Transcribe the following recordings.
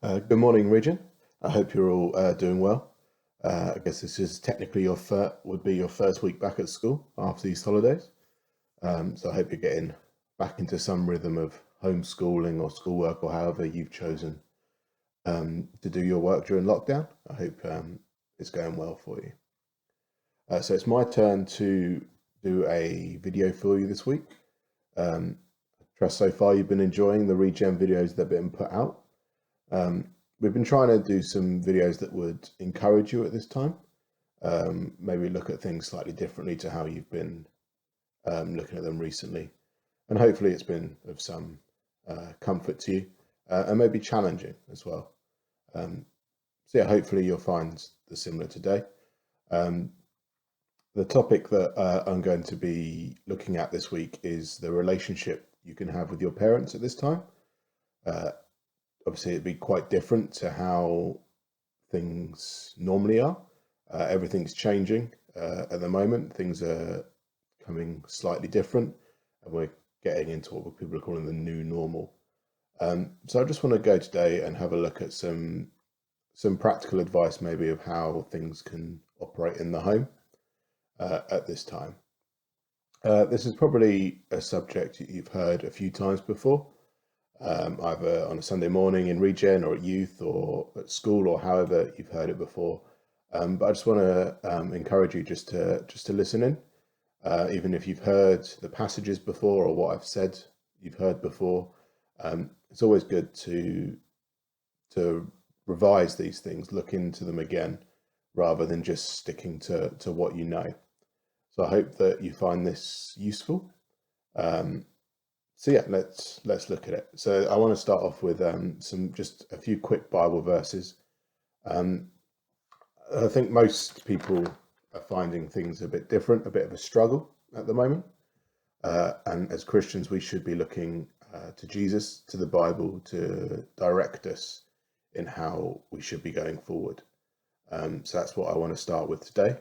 Good morning, Regin. I hope you're all doing well. I guess this is technically would be your first week back at school after these holidays. So I hope you're getting back into some rhythm of homeschooling or schoolwork or however you've chosen to do your work during lockdown. I hope it's going well for you. So it's my turn to do a video for you this week. Trust so far you've been enjoying the regen videos that have been put out. We've been trying to do some videos that would encourage you at this time. Maybe look at things slightly differently to how you've been looking at them recently. And hopefully it's been of some comfort to you and maybe challenging as well. So yeah, hopefully you'll find the similar today. The topic that I'm going to be looking at this week is the relationship you can have with your parents at this time. Obviously, it'd be quite different to how things normally are. Everything's changing at the moment. Things are becoming slightly different, and we're getting into what people are calling the new normal. So I just want to go today and have a look at some practical advice, maybe of how things can operate in the home at this time. This is probably a subject you've heard a few times before. Either on a Sunday morning in Regen or at youth or at school or however you've heard it before. But I just want to encourage you just to listen in, even if you've heard the passages before or what I've said you've heard before. It's always good to revise these things, look into them again, rather than just sticking to what you know. So I hope that you find this useful. So yeah, let's look at it. So I want to start off with just a few quick Bible verses. I think most people are finding things a bit different, a bit of a struggle at the moment. And as Christians, we should be looking to Jesus, to the Bible, to direct us in how we should be going forward. So that's what I want to start with today.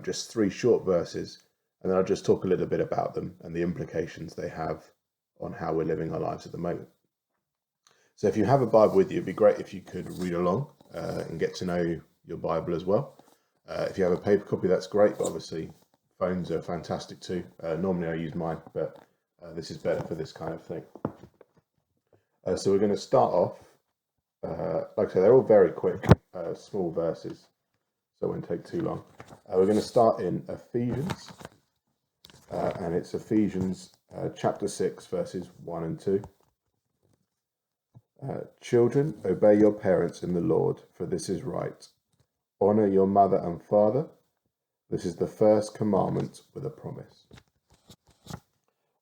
Just 3 short verses, and then I'll just talk a little bit about them and the implications they have on how we're living our lives at the moment. So if you have a Bible with you, it'd be great if you could read along and get to know your Bible as well. If you have a paper copy, that's great, but obviously phones are fantastic too. Normally I use mine, but this is better for this kind of thing. So we're going to start off, like I say, they're all very quick, small verses, so it won't take too long. We're going to start in Ephesians, and it's Ephesians chapter 6, verses 1 and 2. Children, obey your parents in the Lord, for this is right. Honor your mother and father. This is the first commandment with a promise.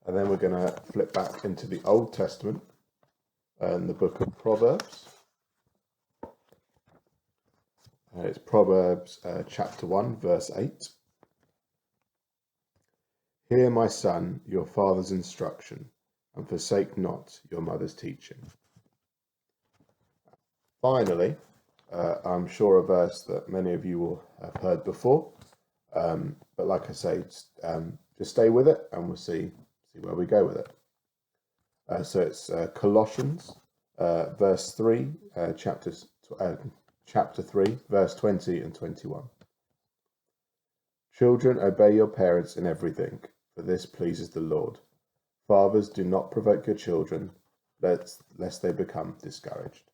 And then we're going to flip back into the Old Testament and the book of Proverbs. It's Proverbs chapter 1, verse 8. Hear, my son, your father's instruction, and forsake not your mother's teaching. Finally, I'm sure a verse that many of you will have heard before, but like I say, just stay with it, and we'll see where we go with it. So it's Colossians, verse 3, chapter 3, verse 20 and 21. Children, obey your parents in everything, for this pleases the Lord. Fathers, do not provoke your children, lest they become discouraged.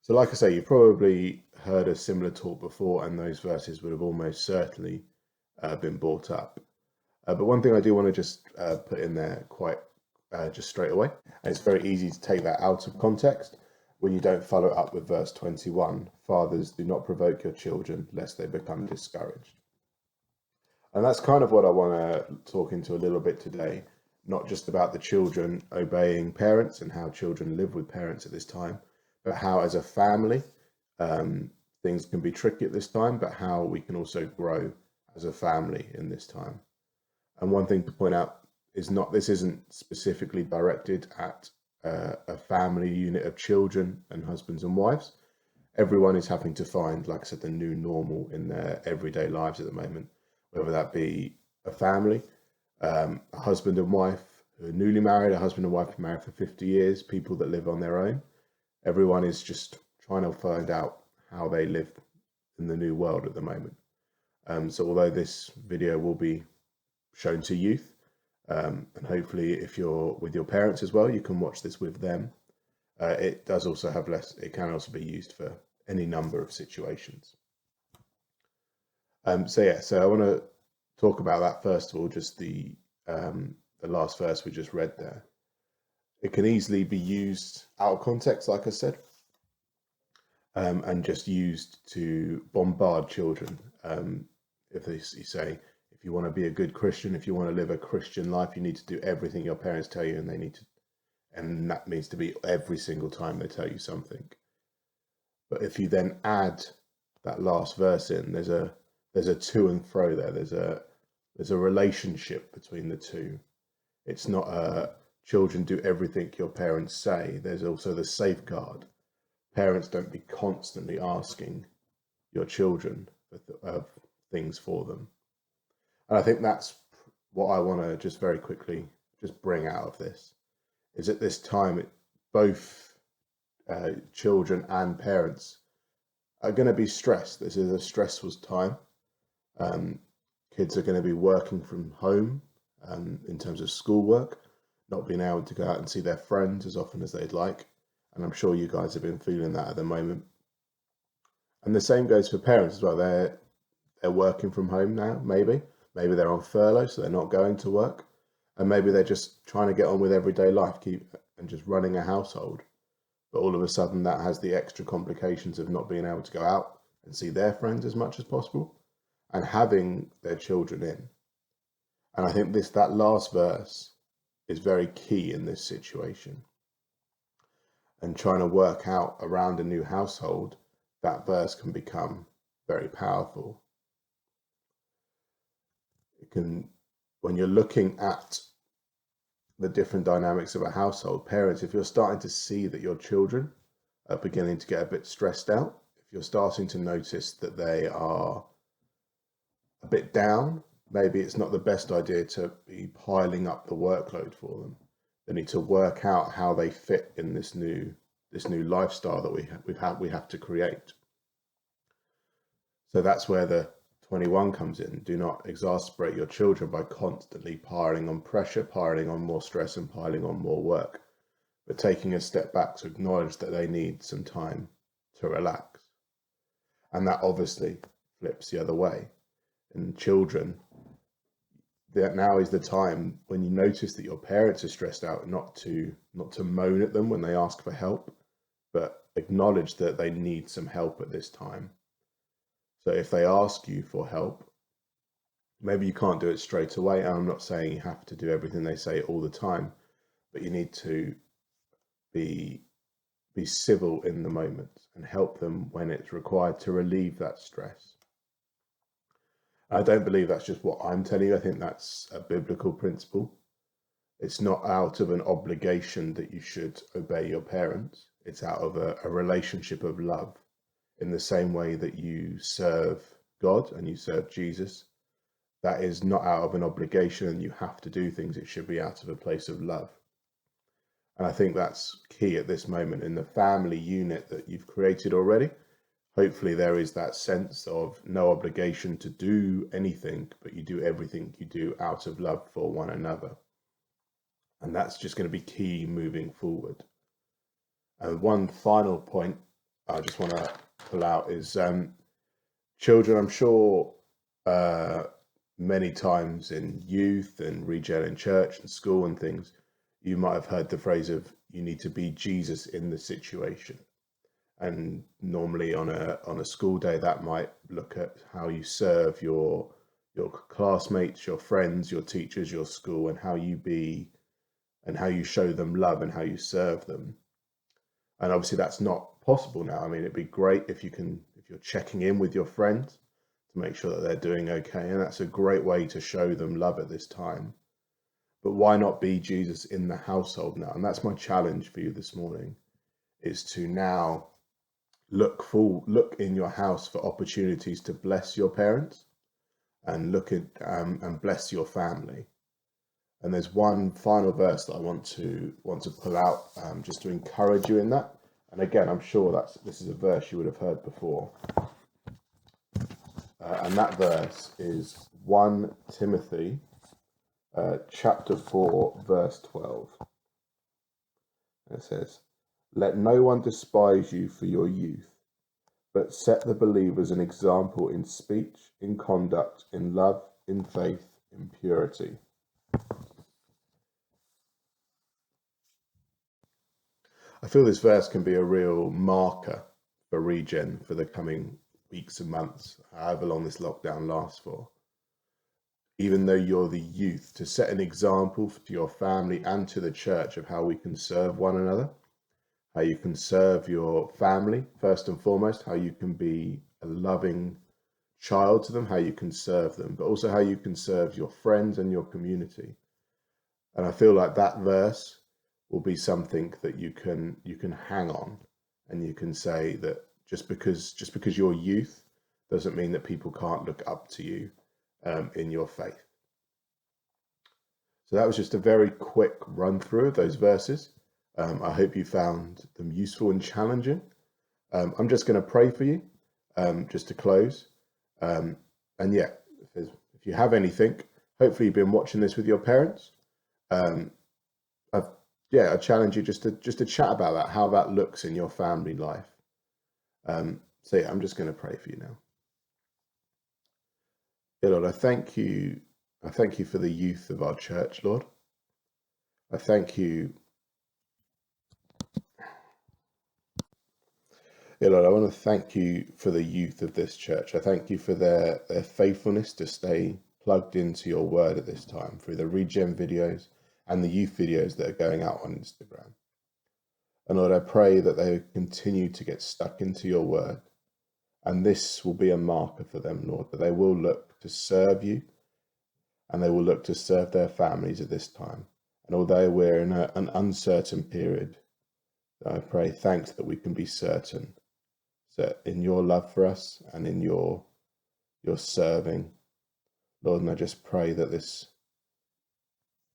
So like I say, you probably heard a similar talk before, and those verses would have almost certainly been brought up. But one thing I do want to just put in there quite just straight away, and it's very easy to take that out of context when you don't follow it up with verse 21. Fathers, do not provoke your children, lest they become discouraged. And that's kind of what I want to talk into a little bit today, not just about the children obeying parents and how children live with parents at this time, but how as a family things can be tricky at this time, but how we can also grow as a family in this time. And one thing to point out is this isn't specifically directed at a family unit of children and husbands and wives. Everyone is having to find, like I said, the new normal in their everyday lives at the moment, whether that be a family, a husband and wife who are newly married, a husband and wife who are married for 50 years, people that live on their own, Everyone is just trying to find out how they live in the new world at the moment. So although this video will be shown to youth, and hopefully if you're with your parents as well, you can watch this with them. It does also have it can also be used for any number of situations. So I want to talk about that first of all, just the last verse we just read there. It can easily be used out of context, like I said, and just used to bombard children. If you say, if you want to be a good Christian, if you want to live a Christian life, you need to do everything your parents tell you, and that means to be every single time they tell you something. But if you then add that last verse in, there's a to and fro there. There's a relationship between the two. It's not children do everything your parents say. There's also the safeguard. Parents don't be constantly asking your children for things for them. And I think that's what I want to just very quickly just bring out of this, is at this time, both children and parents are going to be stressed. This is a stressful time. Kids are going to be working from home in terms of schoolwork, not being able to go out and see their friends as often as they'd like. And I'm sure you guys have been feeling that at the moment. And the same goes for parents as well. They're working from home now, maybe they're on furlough, so they're not going to work, and maybe they're just trying to get on with everyday life, and just running a household. But all of a sudden that has the extra complications of not being able to go out and see their friends as much as possible, and having their children in. And I think that last verse is very key in this situation. And trying to work out around a new household, that verse can become very powerful. When you're looking at the different dynamics of a household, parents, if you're starting to see that your children are beginning to get a bit stressed out, if you're starting to notice that they are a bit down, maybe it's not the best idea to be piling up the workload for them. They need to work out how they fit in this new lifestyle that we have to create. So that's where the 21 comes in. Do not exasperate your children by constantly piling on pressure, piling on more stress, and piling on more work, but taking a step back to acknowledge that they need some time to relax. And that obviously flips the other way. And children, that now is the time when you notice that your parents are stressed out, not to moan at them when they ask for help, but acknowledge that they need some help at this time. So if they ask you for help, maybe you can't do it straight away. And I'm not saying you have to do everything they say all the time, but you need to be civil in the moment and help them when it's required to relieve that stress. I don't believe that's just what I'm telling you. I think that's a biblical principle. It's not out of an obligation that you should obey your parents. It's out of a relationship of love, in the same way that you serve God and you serve Jesus. That is not out of an obligation and you have to do things. It should be out of a place of love. And I think that's key at this moment in the family unit that you've created already. Hopefully there is that sense of no obligation to do anything, but you do everything you do out of love for one another. And that's just going to be key moving forward. And one final point I just want to pull out is children. I'm sure many times in youth and regen in church and school and things, you might have heard the phrase of you need to be Jesus in the situation. And normally on a school day, that might look at how you serve your classmates, your friends, your teachers, your school, and how you show them love and how you serve them. And obviously that's not possible now. I mean, it'd be great if you're checking in with your friends to make sure that they're doing okay. And that's a great way to show them love at this time. But why not be Jesus in the household now? And that's my challenge for you this morning, is to now look in your house for opportunities to bless your parents and look at and bless your family. And there's one final verse that I want to pull out just to encourage you in that. And again, I'm sure this is a verse you would have heard before. And that verse is 1 Timothy chapter 4, verse 12. It says, "Let no one despise you for your youth, but set the believers an example in speech, in conduct, in love, in faith, in purity." I feel this verse can be a real marker for Regen for the coming weeks and months, however long this lockdown lasts for. Even though you're the youth, to set an example to your family and to the church of how we can serve one another, how you can serve your family first and foremost, how you can be a loving child to them, how you can serve them, but also how you can serve your friends and your community. And I feel like that verse will be something that you can hang on, and you can say that just because you're youth doesn't mean that people can't look up to you in your faith. So that was just a very quick run through of those verses. I hope you found them useful and challenging. I'm just going to pray for you just to close. And yeah, if you have anything, hopefully you've been watching this with your parents. I challenge you just to chat about that, how that looks in your family life. So yeah, I'm just going to pray for you now. Yeah, Lord, I thank you for the youth of our church, Lord. I thank you. Yeah, Lord, I want to thank you for the youth of this church. I thank you for their faithfulness to stay plugged into your word at this time through the Regen videos and the youth videos that are going out on Instagram. And Lord, I pray that they continue to get stuck into your word. And this will be a marker for them, Lord, that they will look to serve you and they will look to serve their families at this time. And although we're in an uncertain period, I pray thanks that we can be certain that in your love for us and in your serving, Lord, and I just pray that this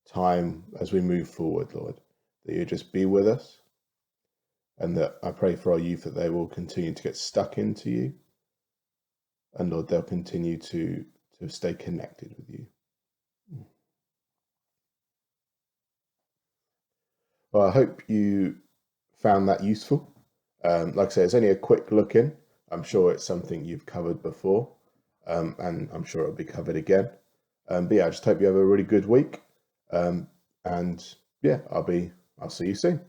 time as we move forward, Lord, that you just be with us, and that I pray for our youth that they will continue to get stuck into you, and Lord, they'll continue to stay connected with you. Well, I hope you found that useful. Like I say, it's only a quick look in. I'm sure it's something you've covered before, and I'm sure it'll be covered again. But yeah, I just hope you have a really good week. And yeah, I'll see you soon.